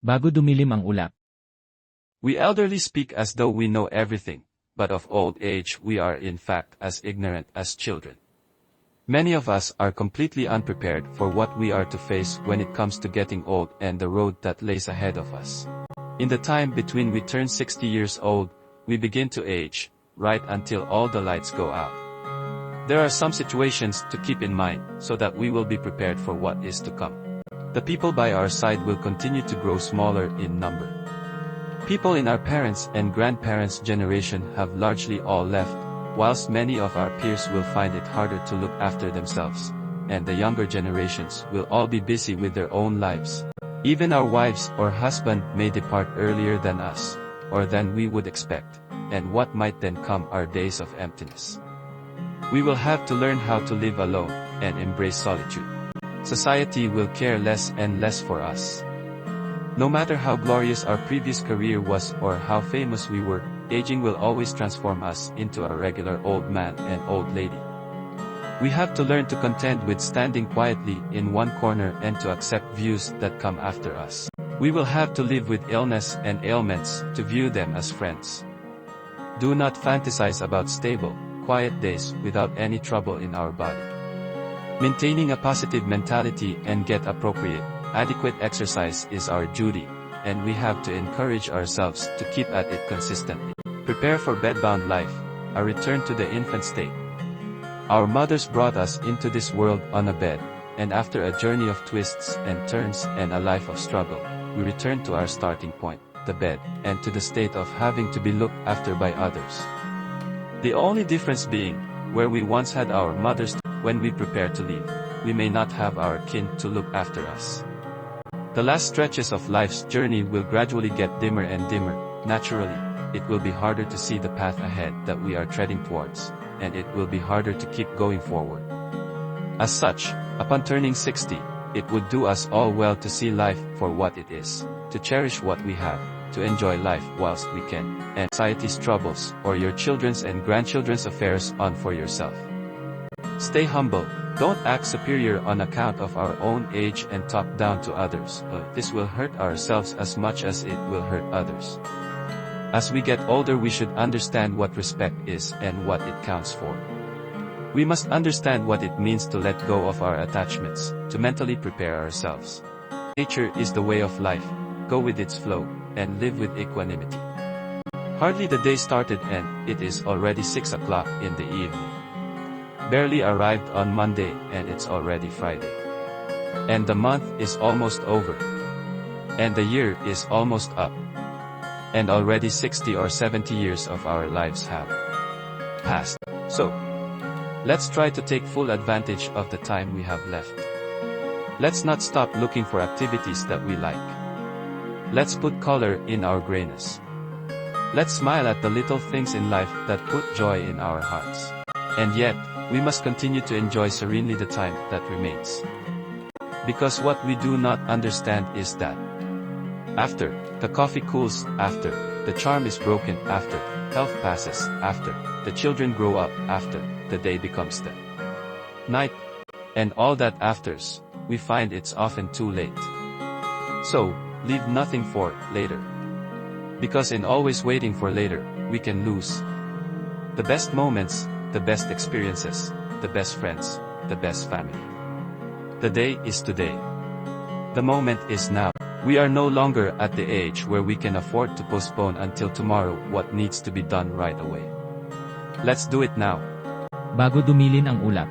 Bago dumilim ang ulap. We elderly speak as though we know everything, but of old age we are in fact as ignorant as children. Many of us are completely unprepared for what we are to face when it comes to getting old and the road that lays ahead of us. In the time between we turn 60 years old, we begin to age, right until all the lights go out. There are some situations to keep in mind so that we will be prepared for what is to come. The people by our side will continue to grow smaller in number. People in our parents' and grandparents' generation have largely all left, whilst many of our peers will find it harder to look after themselves, and the younger generations will all be busy with their own lives. Even our wives or husband may depart earlier than us, or than we would expect, and what might then come are days of emptiness. We will have to learn how to live alone, and embrace solitude. Society will care less and less for us. No matter how glorious our previous career was or how famous we were, aging will always transform us into a regular old man and old lady. We have to learn to contend with standing quietly in one corner and to accept views that come after us. We will have to live with illness and ailments, to view them as friends. Do not fantasize about stable, quiet days without any trouble in our body. Maintaining a positive mentality and get appropriate, adequate exercise is our duty, and we have to encourage ourselves to keep at it consistently. Prepare for bedbound life, a return to the infant state. Our mothers brought us into this world on a bed, and after a journey of twists and turns and a life of struggle, we return to our starting point, the bed, and to the state of having to be looked after by others. The only difference being, where we once had our mothers, when we prepare to leave, we may not have our kin to look after us. The last stretches of life's journey will gradually get dimmer and dimmer. Naturally, it will be harder to see the path ahead that we are treading towards, and it will be harder to keep going forward. As such, upon turning 60, it would do us all well to see life for what it is, to cherish what we have, to enjoy life whilst we can, and society's troubles, or your children's and grandchildren's affairs on for yourself. Stay humble, don't act superior on account of our own age and talk down to others, this will hurt ourselves as much as it will hurt others. As we get older we should understand what respect is and what it counts for. We must understand what it means to let go of our attachments, to mentally prepare ourselves. Nature is the way of life, go with its flow, and live with equanimity. Hardly the day started and it is already 6 o'clock in the evening. Barely arrived on Monday and it's already Friday. And the month is almost over. And the year is almost up. And already 60 or 70 years of our lives have passed. So, let's try to take full advantage of the time we have left. Let's not stop looking for activities that we like. Let's put color in our grayness. Let's smile at the little things in life that put joy in our hearts. And yet, we must continue to enjoy serenely the time that remains. Because what we do not understand is that after the coffee cools, after the charm is broken, after health passes, after the children grow up, after the day becomes the night, and all that afters, we find it's often too late. So, leave nothing for later. Because in always waiting for later, we can lose the best moments, the best experiences, the best friends, the best family. The day is today. The moment is now. We are no longer at the age where we can afford to postpone until tomorrow what needs to be done right away. Let's do it now. Bago dumilin ang ulap.